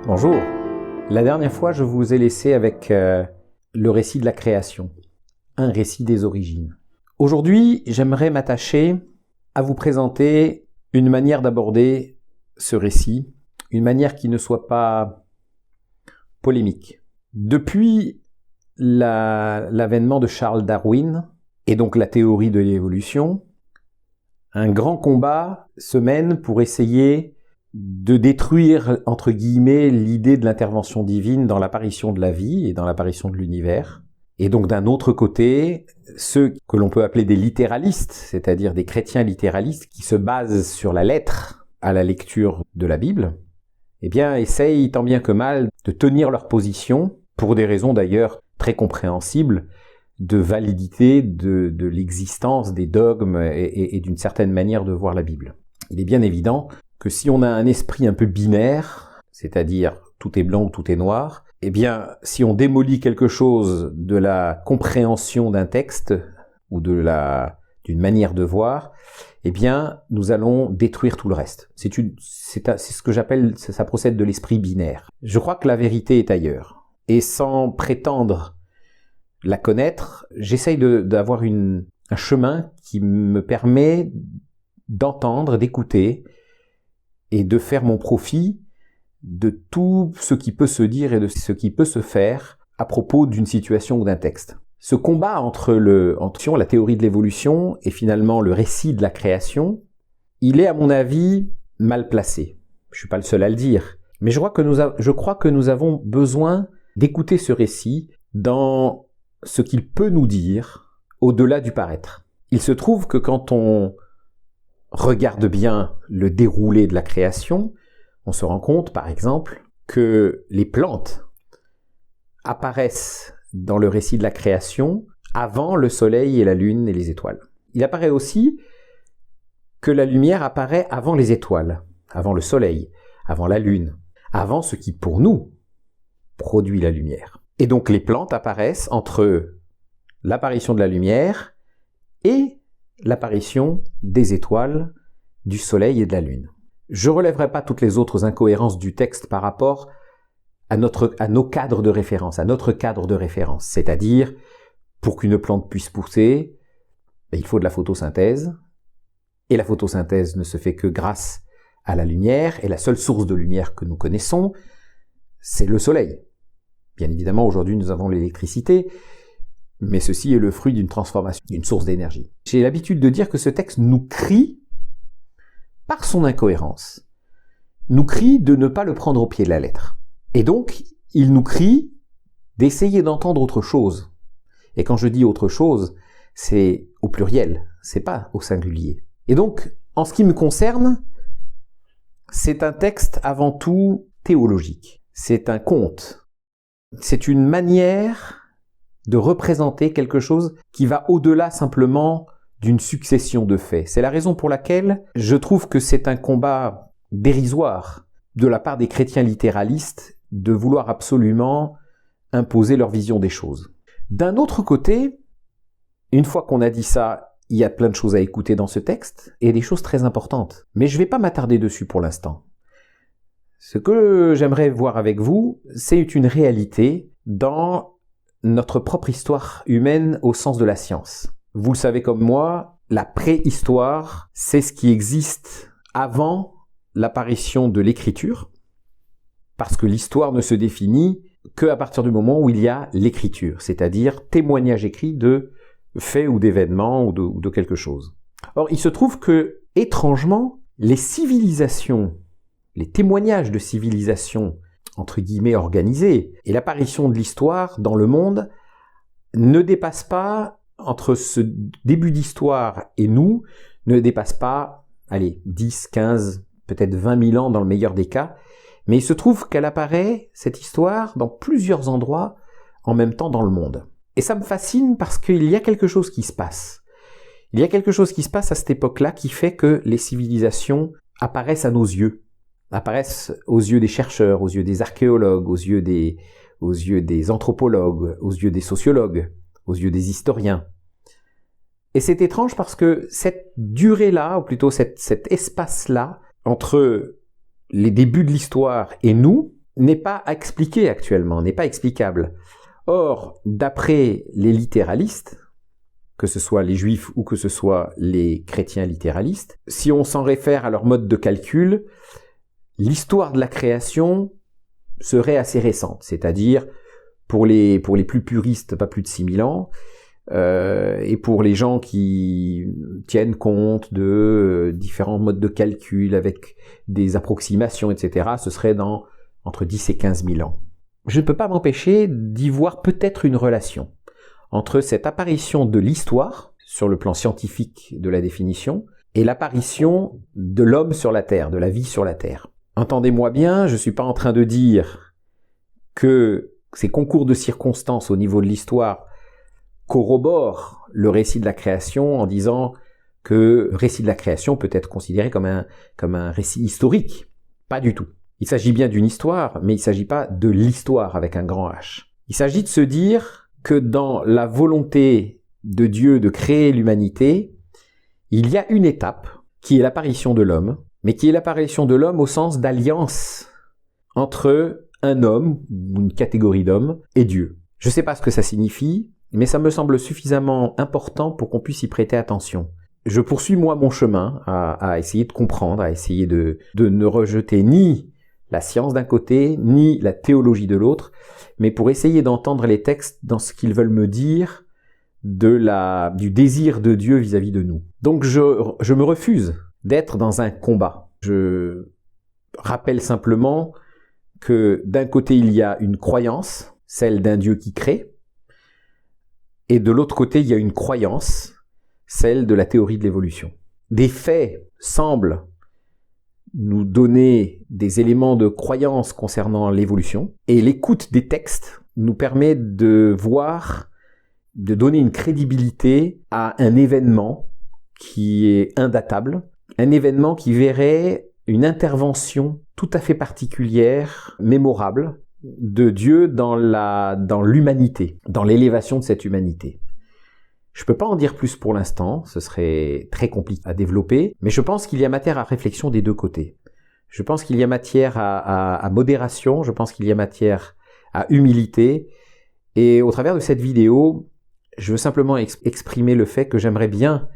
Bonjour. La dernière fois, je vous ai laissé avec le récit de la création, un récit des origines. Aujourd'hui, j'aimerais m'attacher à vous présenter une manière d'aborder ce récit, une manière qui ne soit pas polémique. Depuis l'avènement de Charles Darwin, et donc la théorie de l'évolution, un grand combat se mène pour essayer de détruire, entre guillemets, l'idée de l'intervention divine dans l'apparition de la vie et dans l'apparition de l'univers. Et donc d'un autre côté, ceux que l'on peut appeler des littéralistes, c'est-à-dire des chrétiens littéralistes qui se basent sur la lettre à la lecture de la Bible, eh bien essayent tant bien que mal de tenir leur position, pour des raisons d'ailleurs très compréhensibles, de validité de l'existence des dogmes et d'une certaine manière de voir la Bible. Il est bien évident que si on a un esprit un peu binaire, c'est-à-dire tout est blanc ou tout est noir, eh bien, si on démolit quelque chose de la compréhension d'un texte ou d'une manière de voir, eh bien, nous allons détruire tout le reste. C'est ce que j'appelle, ça procède de l'esprit binaire. Je crois que la vérité est ailleurs. Et sans prétendre la connaître, j'essaye d'avoir un chemin qui me permet d'entendre, d'écouter, et de faire mon profit de tout ce qui peut se dire et de ce qui peut se faire à propos d'une situation ou d'un texte. Ce combat entre la théorie de l'évolution et finalement le récit de la création, il est à mon avis mal placé. Je suis pas le seul à le dire, mais je crois que nous avons besoin d'écouter ce récit dans ce qu'il peut nous dire au-delà du paraître. Il se trouve que quand on regarde bien le déroulé de la création, on se rend compte, par exemple, que les plantes apparaissent dans le récit de la création avant le soleil et la lune et les étoiles. Il apparaît aussi que la lumière apparaît avant les étoiles, avant le soleil, avant la lune, avant ce qui, pour nous, produit la lumière. Et donc les plantes apparaissent entre l'apparition de la lumière et l'apparition des étoiles, du soleil et de la lune. Je relèverai pas toutes les autres incohérences du texte par rapport à nos cadres de référence, à notre cadre de référence. C'est-à-dire, pour qu'une plante puisse pousser, il faut de la photosynthèse. Et la photosynthèse ne se fait que grâce à la lumière. Et la seule source de lumière que nous connaissons, c'est le soleil. Bien évidemment, aujourd'hui, nous avons l'électricité. Mais ceci est le fruit d'une transformation, d'une source d'énergie. J'ai l'habitude de dire que ce texte nous crie, par son incohérence, nous crie de ne pas le prendre au pied de la lettre. Et donc, il nous crie d'essayer d'entendre autre chose. Et quand je dis autre chose, c'est au pluriel, c'est pas au singulier. Et donc, en ce qui me concerne, c'est un texte avant tout théologique. C'est un conte. C'est une manière de représenter quelque chose qui va au-delà simplement d'une succession de faits. C'est la raison pour laquelle je trouve que c'est un combat dérisoire de la part des chrétiens littéralistes de vouloir absolument imposer leur vision des choses. D'un autre côté, une fois qu'on a dit ça, il y a plein de choses à écouter dans ce texte et des choses très importantes. Mais je ne vais pas m'attarder dessus pour l'instant. Ce que j'aimerais voir avec vous, c'est une réalité dans notre propre histoire humaine au sens de la science. Vous le savez comme moi, la préhistoire, c'est ce qui existe avant l'apparition de l'écriture, parce que l'histoire ne se définit qu'à partir du moment où il y a l'écriture, c'est-à-dire témoignage écrit de faits ou d'événements ou de quelque chose. Or, il se trouve que, étrangement, les civilisations, les témoignages de civilisations entre guillemets organisée, et l'apparition de l'histoire dans le monde ne dépasse pas, entre ce début d'histoire et nous, ne dépasse pas, 10, 15, peut-être 20 000 ans dans le meilleur des cas, mais il se trouve qu'elle apparaît, cette histoire, dans plusieurs endroits en même temps dans le monde. Et ça me fascine parce qu'il y a quelque chose qui se passe. Il y a quelque chose qui se passe à cette époque-là qui fait que les civilisations apparaissent à nos yeux. Apparaissent aux yeux des chercheurs, aux yeux des archéologues, aux yeux des anthropologues, aux yeux des sociologues, aux yeux des historiens. Et c'est étrange parce que cette durée-là, ou plutôt cet espace-là, entre les débuts de l'histoire et nous, n'est pas expliqué actuellement, n'est pas explicable. Or, d'après les littéralistes, que ce soit les juifs ou que ce soit les chrétiens littéralistes, si on s'en réfère à leur mode de calcul, l'histoire de la création serait assez récente, c'est-à-dire pour les plus puristes, pas plus de 6000 ans, et pour les gens qui tiennent compte de différents modes de calcul avec des approximations, etc., ce serait entre 10 et 15 000 ans. Je ne peux pas m'empêcher d'y voir peut-être une relation entre cette apparition de l'histoire, sur le plan scientifique de la définition, et l'apparition de l'homme sur la Terre, de la vie sur la Terre. Entendez-moi bien, je ne suis pas en train de dire que ces concours de circonstances au niveau de l'histoire corroborent le récit de la création en disant que le récit de la création peut être considéré comme un récit historique. Pas du tout. Il s'agit bien d'une histoire, mais il ne s'agit pas de l'histoire avec un grand H. Il s'agit de se dire que dans la volonté de Dieu de créer l'humanité, il y a une étape qui est l'apparition de l'homme, mais qui est l'apparition de l'homme au sens d'alliance entre un homme, ou une catégorie d'hommes, et Dieu. Je ne sais pas ce que ça signifie, mais ça me semble suffisamment important pour qu'on puisse y prêter attention. Je poursuis moi mon chemin à essayer de comprendre, à essayer de ne rejeter ni la science d'un côté, ni la théologie de l'autre, mais pour essayer d'entendre les textes dans ce qu'ils veulent me dire du désir de Dieu vis-à-vis de nous. Donc je me refuse d'être dans un combat. Je rappelle simplement que d'un côté il y a une croyance, celle d'un Dieu qui crée, et de l'autre côté il y a une croyance, celle de la théorie de l'évolution. Des faits semblent nous donner des éléments de croyance concernant l'évolution, et l'écoute des textes nous permet de voir, de donner une crédibilité à un événement qui est indatable, un événement qui verrait une intervention tout à fait particulière, mémorable, de Dieu dans l'humanité, dans l'élévation de cette humanité. Je ne peux pas en dire plus pour l'instant, ce serait très compliqué à développer, mais je pense qu'il y a matière à réflexion des deux côtés. Je pense qu'il y a matière à modération, je pense qu'il y a matière à humilité, et au travers de cette vidéo, je veux simplement exprimer le fait que j'aimerais bien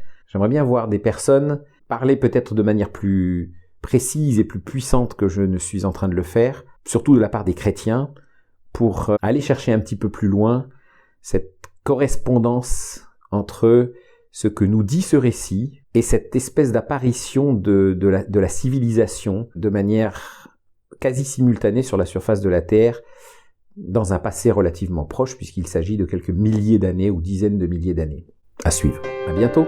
voir des personnes parler peut-être de manière plus précise et plus puissante que je ne suis en train de le faire, surtout de la part des chrétiens, pour aller chercher un petit peu plus loin cette correspondance entre ce que nous dit ce récit et cette espèce d'apparition de la civilisation de manière quasi simultanée sur la surface de la Terre dans un passé relativement proche puisqu'il s'agit de quelques milliers d'années ou dizaines de milliers d'années. À suivre. À bientôt.